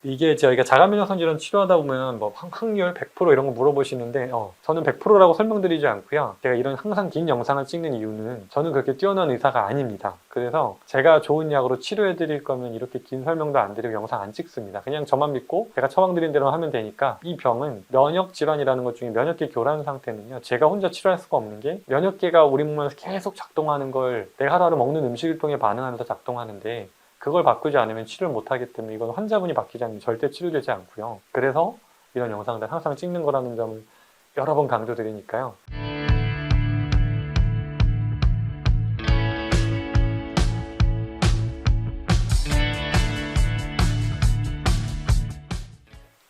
이게 저희가 자가면역성 질환 치료하다 보면 뭐 확률 100% 이런 거 물어보시는데 저는 100%라고 설명드리지 않고요. 제가 이런 항상 긴 영상을 찍는 이유는 저는 그렇게 뛰어난 의사가 아닙니다. 그래서 제가 좋은 약으로 치료해 드릴 거면 이렇게 긴 설명도 안 드리고 영상 안 찍습니다. 그냥 저만 믿고 제가 처방드린 대로 하면 되니까. 이 병은 면역 질환이라는 것 중에 면역계 교란 상태는요, 제가 혼자 치료할 수가 없는 게, 면역계가 우리 몸에서 계속 작동하는 걸 내가 하루하루 먹는 음식을 통해 반응하면서 작동하는데, 그걸 바꾸지 않으면 치료를 못하기 때문에 이건 환자분이 바뀌지 않으면 절대 치료되지 않고요. 그래서 이런 영상들 항상 찍는 거라는 점을 여러 번 강조드리니까요.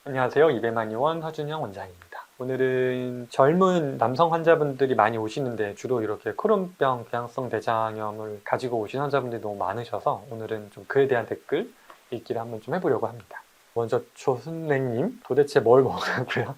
안녕하세요. 이배만의원 허준영 원장입니다. 오늘은 젊은 남성 환자분들이 많이 오시는데 주로 이렇게 크론병 궤양성 대장염을 가지고 오신 환자분들이 너무 많으셔서 오늘은 좀 그에 대한 댓글 읽기를 한번 좀 해보려고 합니다. 먼저 조순래님, 도대체 뭘 먹으라고요?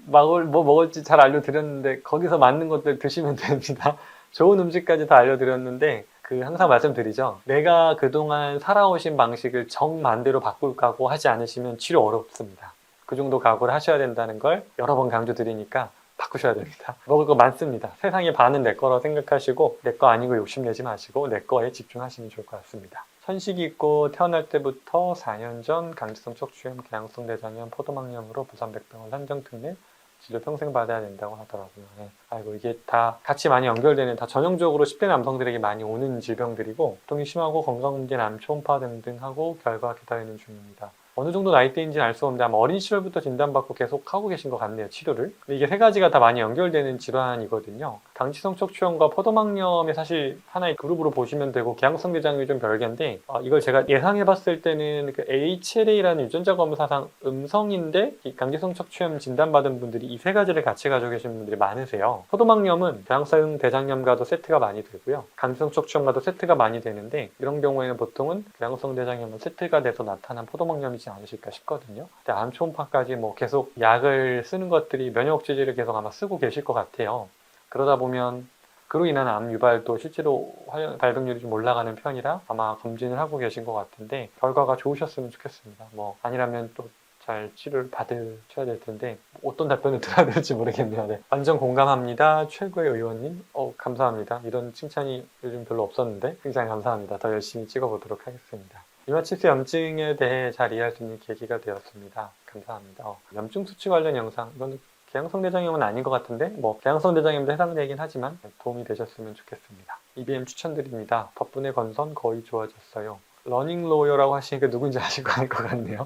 뭐 먹을지 잘 알려드렸는데 거기서 맞는 것들 드시면 됩니다. 좋은 음식까지 다 알려드렸는데 항상 말씀드리죠. 내가 그동안 살아오신 방식을 정반대로 바꿀 각오 하지 않으시면 치료 어렵습니다. 그 정도 각오를 하셔야 된다는 걸 여러 번 강조드리니까 바꾸셔야 됩니다. 먹을 거 많습니다. 세상의 반은 내 거라고 생각하시고 내 거 아니고 욕심내지 마시고 내 거에 집중하시면 좋을 것 같습니다. 천식이 있고 태어날 때부터 4년 전 강제성 척추염, 궤양성 대장염, 포도막염으로 부산백병원 산정특례 치료 평생 받아야 된다고 하더라고요. 네. 아이고, 이게 다 같이 많이 연결되는, 다 전형적으로 10대 남성들에게 많이 오는 질병들이고, 고통이 심하고 건강문제, 암, 초음파 등등 하고 결과 기다리는 중입니다. 어느 정도 나이대인지는 알 수 없는데 아마 어린 시절부터 진단받고 계속 하고 계신 것 같네요, 치료를. 근데 이게 세 가지가 다 많이 연결되는 질환이거든요. 강지성 척추염과 포도막염의 사실 하나의 그룹으로 보시면 되고, 궤양성 대장염이 좀 별개인데, 이걸 제가 예상해봤을 때는 그 HLA라는 유전자 검사상 음성인데 이 강지성 척추염 진단받은 분들이 이 세 가지를 같이 가지고 계신 분들이 많으세요. 포도막염은 궤양성 대장염과도 세트가 많이 되고요, 강지성 척추염과도 세트가 많이 되는데, 이런 경우에는 보통은 궤양성 대장염은 세트가 돼서 나타난 포도막염이지 않으실까 싶거든요. 근데 암 초음파까지 뭐 계속 약을 쓰는 것들이 면역 억제제를 계속 아마 쓰고 계실 것 같아요. 그러다 보면 그로 인한 암 유발도 실제로 발병률이 좀 올라가는 편이라 아마 검진을 하고 계신 것 같은데, 결과가 좋으셨으면 좋겠습니다. 뭐 아니라면 또 잘 치료를 받으셔야 될 텐데 어떤 답변을 드려야 될지 모르겠네요. 네. 완전 공감합니다. 최고의 의원님. 감사합니다. 이런 칭찬이 요즘 별로 없었는데 굉장히 감사합니다. 더 열심히 찍어보도록 하겠습니다. 이마치스 염증에 대해 잘 이해할 수 있는 계기가 되었습니다. 감사합니다. 염증 수치 관련 영상, 이건 궤양성 대장염은 아닌 것 같은데 뭐 궤양성 대장염도 해당되긴 하지만 도움이 되셨으면 좋겠습니다. EBM 추천드립니다. 덕분에 건선 거의 좋아졌어요. 러닝로어라고 하시니까 누군지 아실 것 같네요.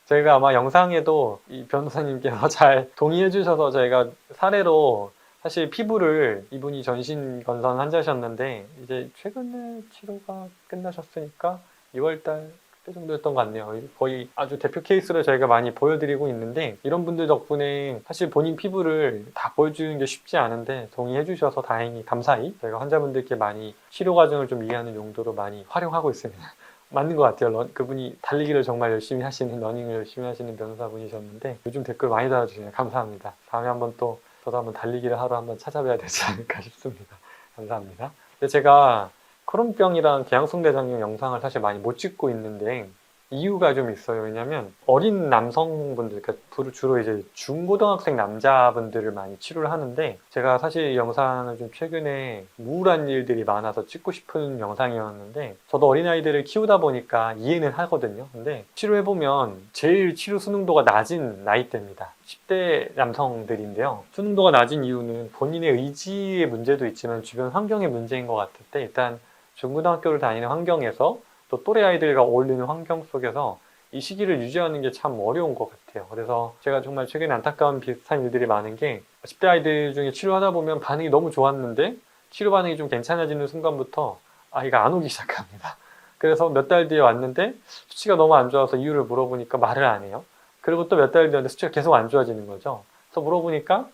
저희가 아마 영상에도 이 변호사님께서 잘 동의해 주셔서 저희가 사례로, 사실 피부를, 이분이 전신 건선 환자셨는데 이제 최근에 치료가 끝나셨으니까 2월달 그때 정도였던 것 같네요. 거의 아주 대표 케이스로 저희가 많이 보여드리고 있는데, 이런 분들 덕분에 사실 본인 피부를 다 보여주는 게 쉽지 않은데 동의해 주셔서 다행히 감사히 저희가 환자분들께 많이 치료 과정을 좀 이해하는 용도로 많이 활용하고 있습니다. 맞는 것 같아요. 그분이 달리기를 정말 열심히 하시는, 러닝을 열심히 하시는 변호사분이셨는데 요즘 댓글 많이 달아주시네요. 감사합니다. 다음에 한번 또 저도 한번 달리기를 하러 한번 찾아뵈야 되지 않을까 싶습니다. 감사합니다. 근데 제가 크론병이랑 궤양성 대장염 영상을 사실 많이 못 찍고 있는데 이유가 좀 있어요. 왜냐면 어린 남성분들, 그러니까 주로 이제 중고등학생 남자분들을 많이 치료를 하는데, 제가 사실 이 영상을 좀 최근에 우울한 일들이 많아서 찍고 싶은 영상이었는데, 저도 어린아이들을 키우다 보니까 이해는 하거든요. 근데 치료해보면 제일 치료 수능도가 낮은 나이대입니다. 10대 남성들인데요. 수능도가 낮은 이유는 본인의 의지의 문제도 있지만 주변 환경의 문제인 것 같을 때, 일단 중고등학교를 다니는 환경에서 또 또래 아이들과 어울리는 환경 속에서 이 시기를 유지하는 게 참 어려운 것 같아요. 그래서 제가 정말 최근에 안타까운 비슷한 일들이 많은 게, 10대 아이들 중에 치료하다 보면 반응이 너무 좋았는데 치료 반응이 좀 괜찮아지는 순간부터 아이가 안 오기 시작합니다. 그래서 몇 달 뒤에 왔는데 수치가 너무 안 좋아서 이유를 물어보니까 말을 안 해요. 그리고 또 몇 달 뒤에 왔는데 수치가 계속 안 좋아지는 거죠. 그래서 물어보니까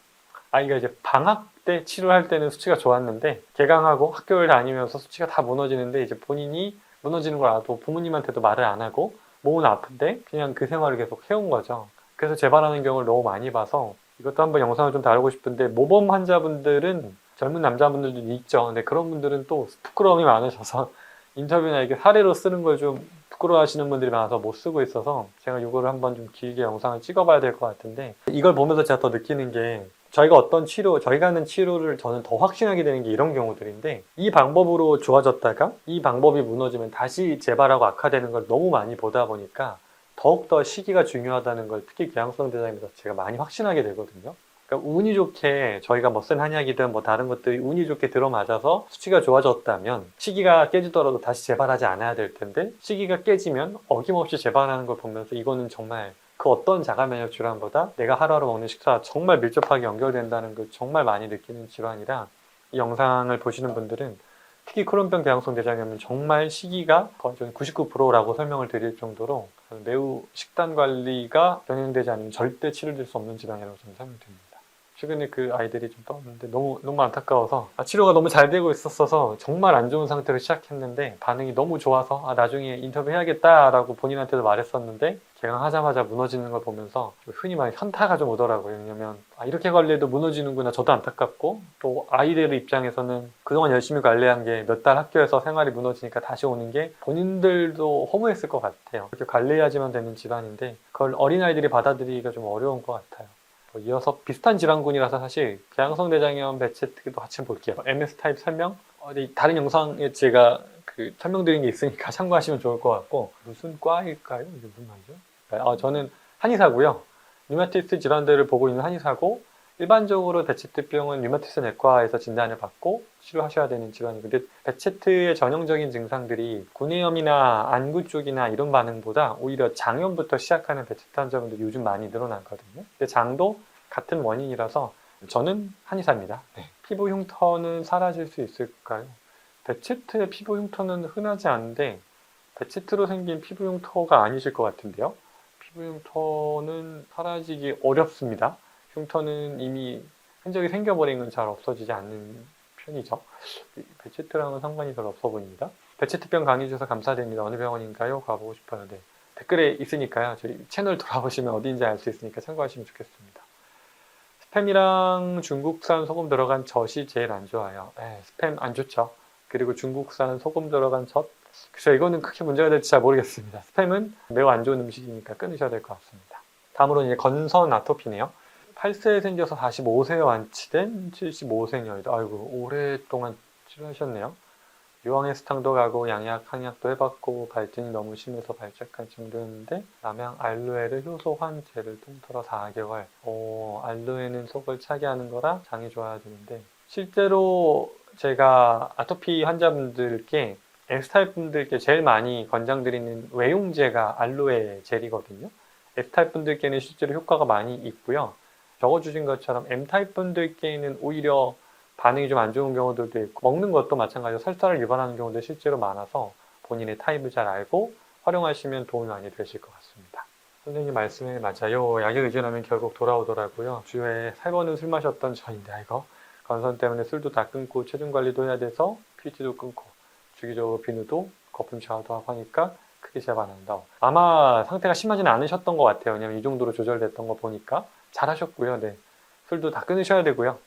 아이가 이제 방학 때 치료할 때는 수치가 좋았는데 개강하고 학교를 다니면서 수치가 다 무너지는데, 이제 본인이 무너지는 걸 알아도 부모님한테도 말을 안 하고 몸은 아픈데 그냥 그 생활을 계속 해온 거죠. 그래서 재발하는 경우를 너무 많이 봐서 이것도 한번 영상을 좀 다루고 싶은데, 모범 환자분들은 젊은 남자분들도 있죠. 근데 그런 분들은 또 부끄러움이 많으셔서 인터뷰나 이렇게 사례로 쓰는 걸 좀 부끄러워하시는 분들이 많아서 못 쓰고 있어서 제가 이거를 한번 좀 길게 영상을 찍어봐야 될 것 같은데, 이걸 보면서 제가 더 느끼는 게 저희가 하는 치료를 저는 더 확신하게 되는 게 이런 경우들인데, 이 방법으로 좋아졌다가 이 방법이 무너지면 다시 재발하고 악화되는 걸 너무 많이 보다 보니까 더욱더 시기가 중요하다는 걸 특히 궤양성 대장에서 제가 많이 확신하게 되거든요. 그러니까 운이 좋게 저희가 뭐 쓴 한약이든 뭐 다른 것들이 운이 좋게 들어맞아서 수치가 좋아졌다면 시기가 깨지더라도 다시 재발하지 않아야 될 텐데, 시기가 깨지면 어김없이 재발하는 걸 보면서 이거는 정말 그 어떤 자가 면역 질환보다 내가 하루하루 먹는 식사와 정말 밀접하게 연결된다는 걸 정말 많이 느끼는 질환이라, 이 영상을 보시는 분들은 특히 크론병 궤양성 대장염은 정말 시기가 거의 99%라고 설명을 드릴 정도로 매우 식단 관리가 병행되지 않으면 절대 치료될 수 없는 질환이라고 저는 설명드립니다. 최근에 그 아이들이 좀 떴는데 너무 안타까워서, 치료가 너무 잘 되고 있었어서 정말 안 좋은 상태로 시작했는데 반응이 너무 좋아서 나중에 인터뷰 해야겠다라고 본인한테도 말했었는데, 개강하자마자 무너지는 걸 보면서 흔히 말해 현타가 좀 오더라고요. 왜냐면 이렇게 관리해도 무너지는구나, 저도 안타깝고, 또 아이들 입장에서는 그동안 열심히 관리한 게 몇 달 학교에서 생활이 무너지니까 다시 오는 게 본인들도 허무했을 것 같아요. 이렇게 관리해야지만 되는 질환인데 그걸 어린아이들이 받아들이기가 좀 어려운 것 같아요. 이어서 비슷한 질환군이라서 사실 궤양성 대장염 배체특도 같이 볼게요. MS 타입 설명, 다른 영상에 제가 설명드린 게 있으니까 참고하시면 좋을 것 같고, 무슨 과일까요? 이게 무슨 말이죠? 저는 한의사고요. 류마티스 질환들을 보고 있는 한의사고, 일반적으로 배체트병은 류마티스 내과에서 진단을 받고 치료하셔야 되는 질환이고, 근데 배체트의 전형적인 증상들이 구내염이나 안구 쪽이나 이런 반응보다 오히려 장염부터 시작하는 배체트 환자분들이 요즘 많이 늘어났거든요. 근데 장도 같은 원인이라서 저는 한의사입니다. 네. 피부 흉터는 사라질 수 있을까요? 배체트의 피부 흉터는 흔하지 않은데 배체트로 생긴 피부 흉터가 아니실 것 같은데요. 피부 흉터는 사라지기 어렵습니다. 흉터는 이미 흔적이 생겨버린 건 잘 없어지지 않는 편이죠. 배체트랑은 상관이 별로 없어 보입니다. 배체트병 강의 주셔서 감사드립니다. 어느 병원인가요? 가보고 싶어요. 네. 댓글에 있으니까요. 저희 채널 돌아보시면 어디인지 알 수 있으니까 참고하시면 좋겠습니다. 스팸이랑 중국산 소금 들어간 젖이 제일 안 좋아요. 스팸 안 좋죠. 그리고 중국산 소금 들어간 젖, 글쎄요, 이거는 크게 문제가 될지 잘 모르겠습니다. 스팸은 매우 안 좋은 음식이니까 끊으셔야 될 것 같습니다. 다음으로는 이제 건선 아토피네요. 8세에 생겨서 45세에 완치된 75세 여의도. 아이고, 오랫동안 치료하셨네요. 유황에스탕도 가고 양약, 항약도 해봤고 발진이 너무 심해서 발작할 정도였는데 남양 알로에를 효소 환제를 통틀어 4개월. 알로에는 속을 차게 하는 거라 장이 좋아야 되는데, 실제로 제가 아토피 환자분들께 S타입 분들께 제일 많이 권장드리는 외용제가 알로에 젤이거든요. S타입 분들께는 실제로 효과가 많이 있고요. 적어주신 것처럼 M타입 분들께는 오히려 반응이 좀 안 좋은 경우들도 있고, 먹는 것도 마찬가지로 설사를 유발하는 경우도 실제로 많아서 본인의 타입을 잘 알고 활용하시면 도움이 많이 되실 것 같습니다. 선생님 말씀에 맞아요. 약에 의존하면 결국 돌아오더라고요. 주에 3번은 술 마셨던 저인데, 이거 건선 때문에 술도 다 끊고 체중 관리도 해야 돼서 PT도 끊고 주기적으로 비누도 거품 샤워도 하고 하니까 크게 재발 안 한다. 아마 상태가 심하지는 않으셨던 것 같아요. 왜냐면 이 정도로 조절됐던 거 보니까 잘하셨고요. 네. 술도 다 끊으셔야 되고요.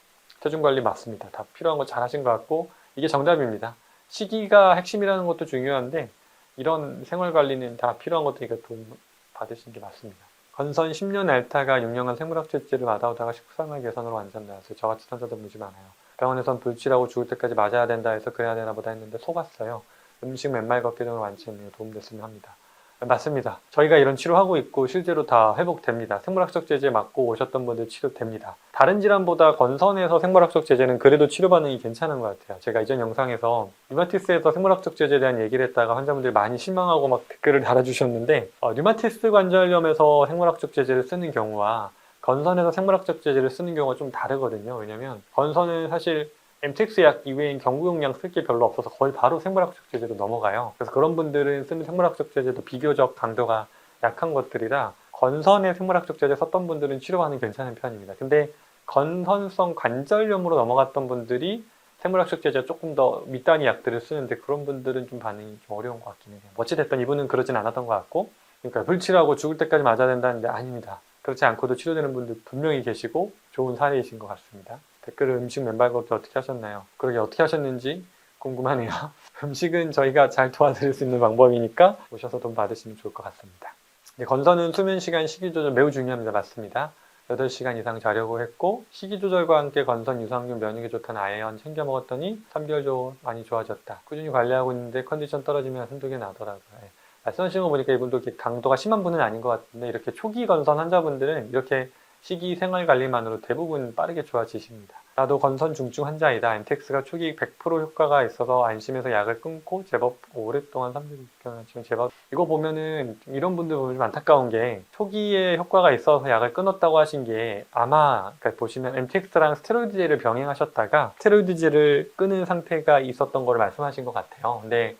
체중 관리 맞습니다. 다 필요한 거 잘하신 것 같고, 이게 정답입니다. 시기가 핵심이라는 것도 중요한데 이런 생활 관리는 다 필요한 것들이니까 도움 받으시는 게 맞습니다. 건선 10년 앓다가 6년간 생물학 채취를 받아오다가 식상활 개선으로 완전 나왔어요. 저같이 환자들 무지 많아요. 병원에선 불치라고 죽을 때까지 맞아야 된다 해서 그래야 되나 보다 했는데 속았어요. 음식 맨말 걷기 등을 완치했네요. 도움됐으면 합니다. 맞습니다. 저희가 이런 치료하고 있고 실제로 다 회복됩니다. 생물학적 제제 맞고 오셨던 분들 치료됩니다. 다른 질환보다 건선에서 생물학적 제제는 그래도 치료 반응이 괜찮은 것 같아요. 제가 이전 영상에서 류마티스에서 생물학적 제제에 대한 얘기를 했다가 환자분들이 많이 실망하고 막 댓글을 달아주셨는데, 류마티스 관절염에서 생물학적 제제를 쓰는 경우와 건선에서 생물학적 제제를 쓰는 경우가 좀 다르거든요. 왜냐면 건선은 사실 MTX 약 이외인 경구용량 쓸 게 별로 없어서 거의 바로 생물학적 제제로 넘어가요. 그래서 그런 분들은 쓰는 생물학적 제제도 비교적 강도가 약한 것들이라 건선의 생물학적 제제 썼던 분들은 치료 반응이 괜찮은 편입니다. 근데 건선성 관절염으로 넘어갔던 분들이 생물학적 제제 조금 더 밑단위 약들을 쓰는데 그런 분들은 좀 반응이 좀 어려운 것 같긴 해요. 어찌됐든 이분은 그러진 않았던 것 같고, 그러니까 불치라고 죽을 때까지 맞아야 된다는데 아닙니다. 그렇지 않고도 치료되는 분들 분명히 계시고 좋은 사례이신 것 같습니다. 댓글을 음식 맨발 걷기 어떻게 하셨나요? 그러게 어떻게 하셨는지 궁금하네요. 음식은 저희가 잘 도와드릴 수 있는 방법이니까 오셔서 돈 받으시면 좋을 것 같습니다. 네, 건선은 수면 시간, 식이 조절 매우 중요합니다. 맞습니다. 8시간 이상 자려고 했고 식이 조절과 함께 건선, 유산균, 면역에 좋다는 아연 챙겨 먹었더니 3개월 조 많이 좋아졌다. 꾸준히 관리하고 있는데 컨디션 떨어지면 한두 개 나더라고요. 네. 말씀하시는 거 보니까 이분도 이렇게 강도가 심한 분은 아닌 것 같은데 이렇게 초기 건선 환자분들은 이렇게 식이 생활 관리만으로 대부분 빠르게 좋아지십니다. 나도 건선 중증 환자이다. 엔텍스가 초기 100% 효과가 있어서 안심해서 약을 끊고 제법 오랫동안 3주간 지금 제법 이거 보면은 이런 분들 보면 좀 안타까운 게 초기에 효과가 있어서 약을 끊었다고 하신 게 아마 그러니까 보시면 엔텍스랑 스테로이드제를 병행하셨다가 스테로이드제를 끊은 상태가 있었던 걸 말씀하신 것 같아요. 근데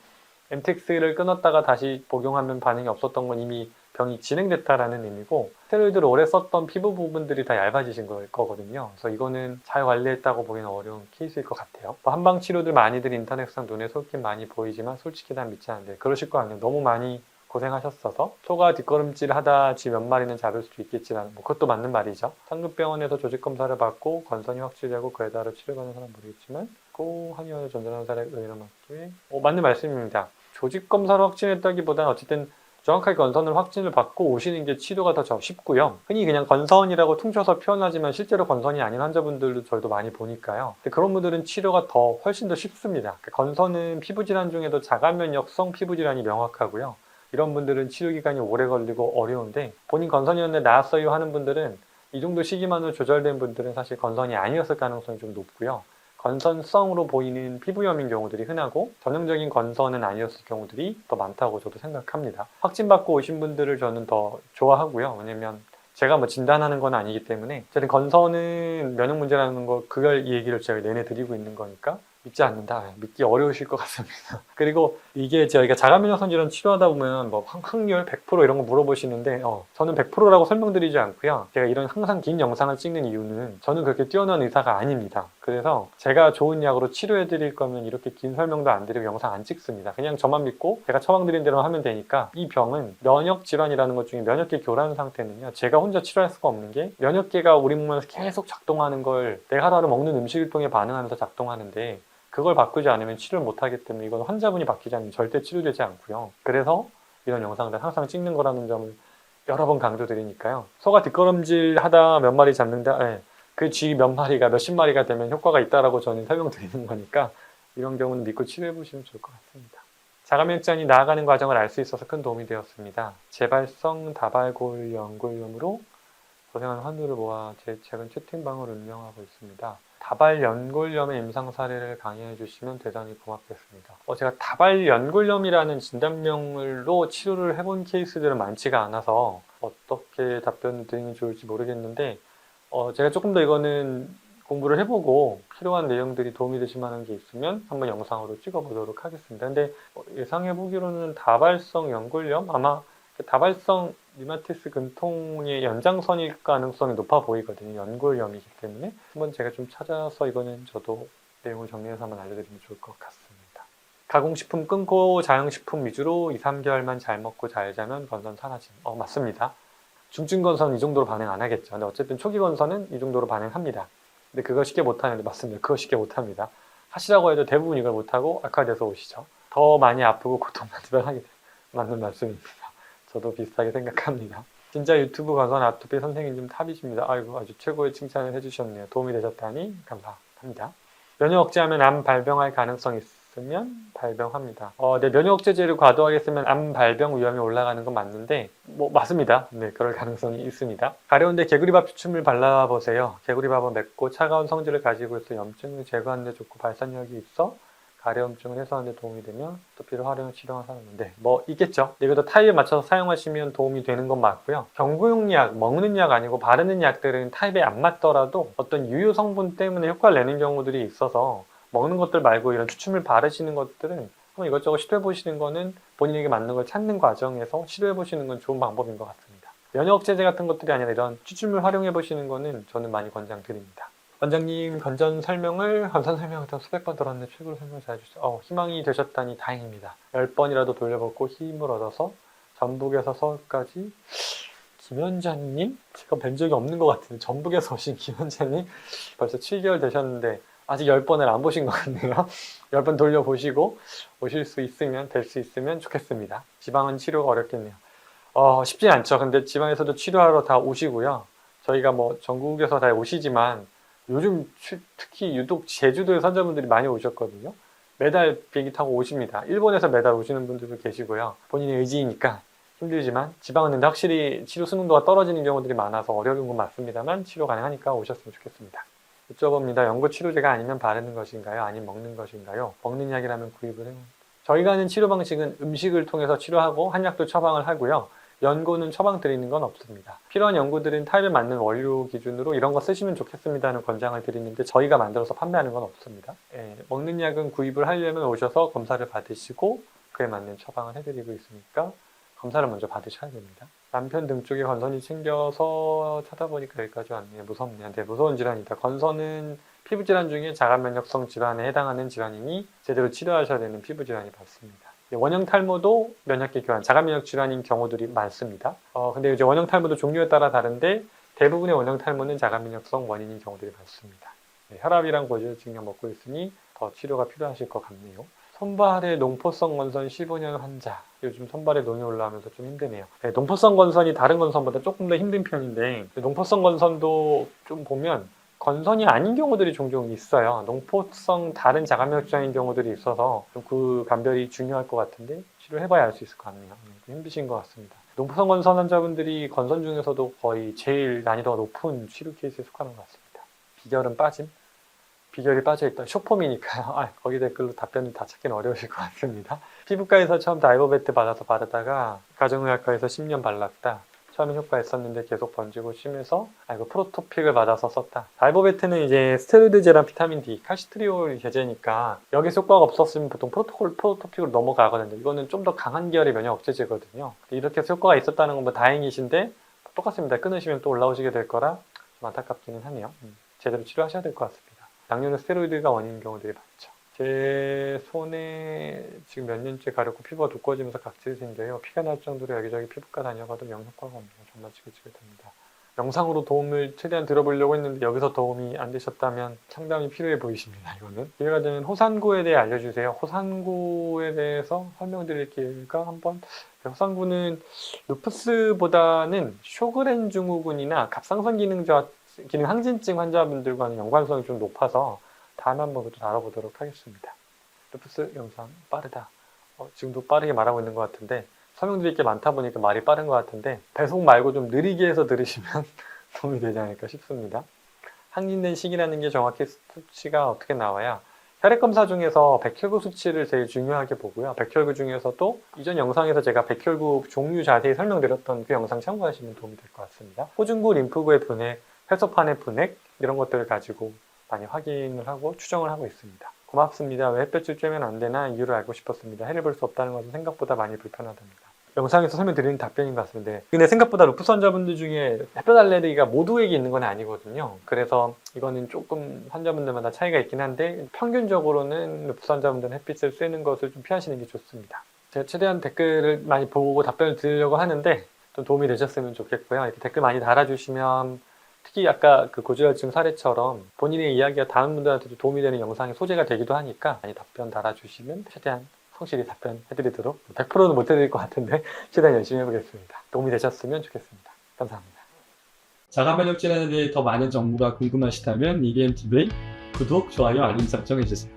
엔텍스를 끊었다가 다시 복용하면 반응이 없었던 건 이미 병이 진행됐다라는 의미고 스테로이드를 오래 썼던 피부 부분들이 다 얇아지신 거거든요. 그래서 이거는 잘 관리했다고 보기는 어려운 케이스일 것 같아요. 뭐 한방 치료들 많이들 인터넷상 눈에 솔깃 많이 보이지만 솔직히 난 믿지 않는데 그러실 거 아니에요. 너무 많이 고생하셨어서 소가 뒷걸음질 하다 지 몇 마리는 잡을 수도 있겠지만 뭐 그것도 맞는 말이죠. 상급병원에서 조직검사를 받고 건선이 확실하고 그에 따라 치료받는 사람 모르겠지만 꼭 한의원을 전전하는 사람에 의뢰를 맡기에 맞는 말씀입니다. 조직검사로 확진했다기보다는 어쨌든 정확하게 건선을 확진을 받고 오시는 게 치료가 더 쉽고요. 흔히 그냥 건선이라고 퉁쳐서 표현하지만 실제로 건선이 아닌 환자분들도 저희도 많이 보니까요. 근데 그런 분들은 치료가 훨씬 더 쉽습니다. 건선은 피부질환 중에도 자가면역성 피부질환이 명확하고요. 이런 분들은 치료 기간이 오래 걸리고 어려운데 본인 건선이었는데 나았어요 하는 분들은 이 정도 시기만으로 조절된 분들은 사실 건선이 아니었을 가능성이 좀 높고요. 건선성으로 보이는 피부염인 경우들이 흔하고 전형적인 건선은 아니었을 경우들이 더 많다고 저도 생각합니다. 확진받고 오신 분들을 저는 더 좋아하고요. 왜냐면 제가 뭐 진단하는 건 아니기 때문에 어쨌든 건선은 면역 문제라는 거 그걸 이 얘기를 제가 내내 드리고 있는 거니까 믿지 않는다. 믿기 어려우실 것 같습니다. 그리고 이게 저희가 자가면역성 질환 치료하다 보면 뭐 확률 100% 이런 거 물어보시는데 저는 100%라고 설명드리지 않고요. 제가 이런 항상 긴 영상을 찍는 이유는 저는 그렇게 뛰어난 의사가 아닙니다. 그래서 제가 좋은 약으로 치료해 드릴 거면 이렇게 긴 설명도 안 드리고 영상 안 찍습니다. 그냥 저만 믿고 제가 처방드린 대로 하면 되니까 이 병은 면역 질환이라는 것 중에 면역계 교란 상태는요. 제가 혼자 치료할 수가 없는 게 면역계가 우리 몸에서 계속 작동하는 걸 내가 하루하루 먹는 음식을 통해 반응하면서 작동하는데 그걸 바꾸지 않으면 치료를 못하기 때문에 이건 환자분이 바뀌지 않으면 절대 치료되지 않고요. 그래서 이런 영상들 항상 찍는 거라는 점을 여러 번 강조드리니까요. 소가 뒷걸음질 하다 몇 마리 잡는다. 그 쥐 몇 마리가 몇십 마리가 되면 효과가 있다라고 저는 설명드리는 거니까 이런 경우는 믿고 치료해 보시면 좋을 것 같습니다. 자가면역질환이 나아가는 과정을 알 수 있어서 큰 도움이 되었습니다. 재발성 다발골 연골염으로 고생한 환우를 모아 제 최근 채팅방을 운영하고 있습니다. 다발 연골염의 임상 사례를 강의해 주시면 대단히 고맙겠습니다. 제가 다발 연골염이라는 진단명으로 치료를 해본 케이스들은 많지가 않아서 어떻게 답변을 드리면 좋을지 모르겠는데 제가 조금 더 이거는 공부를 해보고 필요한 내용들이 도움이 되실 만한 게 있으면 한번 영상으로 찍어보도록 하겠습니다. 근데 예상해보기로는 다발성 연골염? 아마 다발성 류마티스 근통의 연장선일 가능성이 높아 보이거든요. 연골염이기 때문에 한번 제가 좀 찾아서 이거는 저도 내용을 정리해서 한번 알려드리면 좋을 것 같습니다. 가공식품 끊고 자연식품 위주로 2, 3개월만 잘 먹고 잘 자면 건선 사라짐. 맞습니다. 중증 건선은 이 정도로 반응 안 하겠죠. 근데 어쨌든 초기 건선은 이 정도로 반응합니다. 근데 그거 쉽게 못하는데 맞습니다. 그거 쉽게 못합니다. 하시라고 해도 대부분 이걸 못하고 악화돼서 오시죠. 더 많이 아프고 고통받으면 하게 맞는 말씀입니다. 저도 비슷하게 생각합니다. 진짜 유튜브 건선 아토피 선생님 탑이십니다. 아이고 아주 최고의 칭찬을 해주셨네요. 도움이 되셨다니 감사합니다. 면역 억제하면 암 발병할 가능성이 있으면 발병합니다. 네, 면역 억제제를 과도하게 쓰면 암 발병 위험이 올라가는 건 맞는데 맞습니다. 네, 그럴 가능성이 있습니다. 가려운데 개구리밥 추출물 발라보세요. 개구리밥은 맵고 차가운 성질을 가지고 있어 염증을 제거하는 데 좋고 발산력이 있어 가려움증을 해소하는 데 도움이 되면 아토피를 활용 치료한 사람인데 있겠죠. 이것도 타입에 맞춰서 사용하시면 도움이 되는 건 맞고요. 경구용 약, 먹는 약 아니고 바르는 약들은 타입에 안 맞더라도 어떤 유효 성분 때문에 효과를 내는 경우들이 있어서 먹는 것들 말고 이런 추출물 바르시는 것들은 한번 이것저것 시도해 보시는 거는 본인에게 맞는 걸 찾는 과정에서 시도해 보시는 건 좋은 방법인 것 같습니다. 면역 억제제 같은 것들이 아니라 이런 추출물 활용해 보시는 거는 저는 많이 권장드립니다. 원장님 건선 설명을 수백 번 들었는데 최고로 설명 잘해주셔서 희망이 되셨다니 다행입니다. 10번이라도 돌려보고 힘을 얻어서 전북에서 서울까지 김현자님? 제가 뵌 적이 없는 것 같은데 전북에서 오신 김현자님 벌써 7개월 되셨는데 아직 10번을 안 보신 것 같네요. 10번 돌려보시고 오실 수 있으면, 될 수 있으면 좋겠습니다. 지방은 치료가 어렵겠네요. 쉽지 않죠. 근데 지방에서도 치료하러 다 오시고요. 저희가 뭐 전국에서 다 오시지만 요즘 특히 유독 제주도에 환자분들이 많이 오셨거든요. 매달 비행기 타고 오십니다. 일본에서 매달 오시는 분들도 계시고요. 본인의 의지이니까 힘들지만 지방은 근데 확실히 치료 수능도가 떨어지는 경우들이 많아서 어려운 건 맞습니다만 치료 가능하니까 오셨으면 좋겠습니다. 여쭤봅니다. 연고 치료제가 아니면 바르는 것인가요? 아니면 먹는 것인가요? 먹는 약이라면 구입을 해요. 저희가 하는 치료 방식은 음식을 통해서 치료하고 한약도 처방을 하고요. 연고는 처방 드리는 건 없습니다. 필요한 연고들은 타입에 맞는 원료 기준으로 이런 거 쓰시면 좋겠습니다는 권장을 드리는데 저희가 만들어서 판매하는 건 없습니다. 먹는 약은 구입을 하려면 오셔서 검사를 받으시고 그에 맞는 처방을 해드리고 있으니까 검사를 먼저 받으셔야 됩니다. 남편 등 쪽에 건선이 생겨서 찾아보니까 여기까지 왔네요. 무섭네요. 네, 무서운 질환이다. 건선은 피부질환 중에 자가면역성 질환에 해당하는 질환이니 제대로 치료하셔야 되는 피부질환이 맞습니다. 원형 탈모도 면역계 교환, 자가면역 질환인 경우들이 많습니다. 근데 이제 원형 탈모도 종류에 따라 다른데 대부분의 원형 탈모는 자가면역성 원인인 경우들이 많습니다. 네, 혈압이랑 고지혈 증량 먹고 있으니 더 치료가 필요하실 것 같네요. 손발에 농포성 건선 15년 환자. 요즘 손발에 농이 올라오면서 좀 힘드네요. 네, 농포성 건선이 다른 건선보다 조금 더 힘든 편인데 농포성 건선도 좀 보면 건선이 아닌 경우들이 종종 있어요. 농포성 다른 자가면역 질환인 경우들이 있어서 그 감별이 중요할 것 같은데 치료해봐야 알 수 있을 것 같네요. 힘드신 것 같습니다. 농포성 건선 환자분들이 건선 중에서도 거의 제일 난이도가 높은 치료 케이스에 속하는 것 같습니다. 비결은 빠짐? 비결이 빠져있다. 쇼폼이니까요. 거기 댓글로 답변을 다 찾기는 어려우실 것 같습니다. 피부과에서 처음 다이버베트 받아서 바르다가 가정의학과에서 10년 발랐다. 처음엔 효과 있었는데 계속 번지고 심해서 프로토픽을 받아서 썼다. 다이버베트는 이제 스테로이드제랑 비타민 D, 칼시트리올 제제니까 여기서 효과가 없었으면 보통 프로토픽으로 넘어가거든요. 이거는 좀 더 강한 계열의 면역 억제제거든요. 이렇게 해서 효과가 있었다는 건 뭐 다행이신데 똑같습니다. 끊으시면 또 올라오시게 될 거라 좀 안타깝기는 하네요. 제대로 치료하셔야 될 것 같습니다. 당뇨는 스테로이드가 원인인 경우들이 많죠. 제 손에 지금 몇 년째 가렵고 피부가 두꺼워지면서 각질이 생겨요. 피가 날 정도로 여기저기 피부과 다녀가도 영 효과가 없네요. 정말 지긋지긋합니다. 영상으로 도움을 최대한 들어보려고 했는데 여기서 도움이 안 되셨다면 상담이 필요해 보이십니다. 이거는 기회가 되면 호산구에 대해 알려주세요. 호산구에 대해서 설명드릴게요. 한번 호산구는 루푸스보다는 쇼그렌 증후군이나 갑상선 기능 항진증 환자분들과는 연관성이 좀 높아서 다음에 한번 그것도 다뤄보도록 하겠습니다. 루푸스 영상 빠르다. 지금도 빠르게 말하고 있는 것 같은데 설명드릴 게 많다 보니까 말이 빠른 것 같은데 배속 말고 좀 느리게 해서 들으시면 도움이 되지 않을까 싶습니다. 항진된 시기라는 게 정확히 수치가 어떻게 나와야 혈액검사 중에서 백혈구 수치를 제일 중요하게 보고요. 백혈구 중에서도 이전 영상에서 제가 백혈구 종류 자세히 설명드렸던 그 영상 참고하시면 도움이 될 것 같습니다. 호중구, 림프구의 분해, 혈소판의 분해 이런 것들을 가지고 많이 확인을 하고 추정을 하고 있습니다. 고맙습니다. 왜 햇볕을 쬐면 안 되나 이유를 알고 싶었습니다. 해를 볼 수 없다는 것은 생각보다 많이 불편하답니다. 영상에서 설명드리는 답변인 것 같습니다. 근데 생각보다 루푸스 환자분들 중에 햇볕 알레르기가 모두에게 있는 건 아니거든요. 그래서 이거는 조금 환자분들마다 차이가 있긴 한데 평균적으로는 루푸스 환자분들은 햇빛을 쐬는 것을 좀 피하시는 게 좋습니다. 제가 최대한 댓글을 많이 보고 답변을 드리려고 하는데 좀 도움이 되셨으면 좋겠고요. 이렇게 댓글 많이 달아주시면 특히 아까 그 고지혈증 사례처럼 본인의 이야기가 다른 분들한테도 도움이 되는 영상의 소재가 되기도 하니까 많이 답변 달아주시면 최대한 성실히 답변해드리도록 100%는 못해드릴 것 같은데 최대한 열심히 해보겠습니다. 도움이 되셨으면 좋겠습니다. 감사합니다. 자가면역 질환에 대해 더 많은 정보가 궁금하시다면 EBMTV의 구독, 좋아요, 알림 설정 해주세요.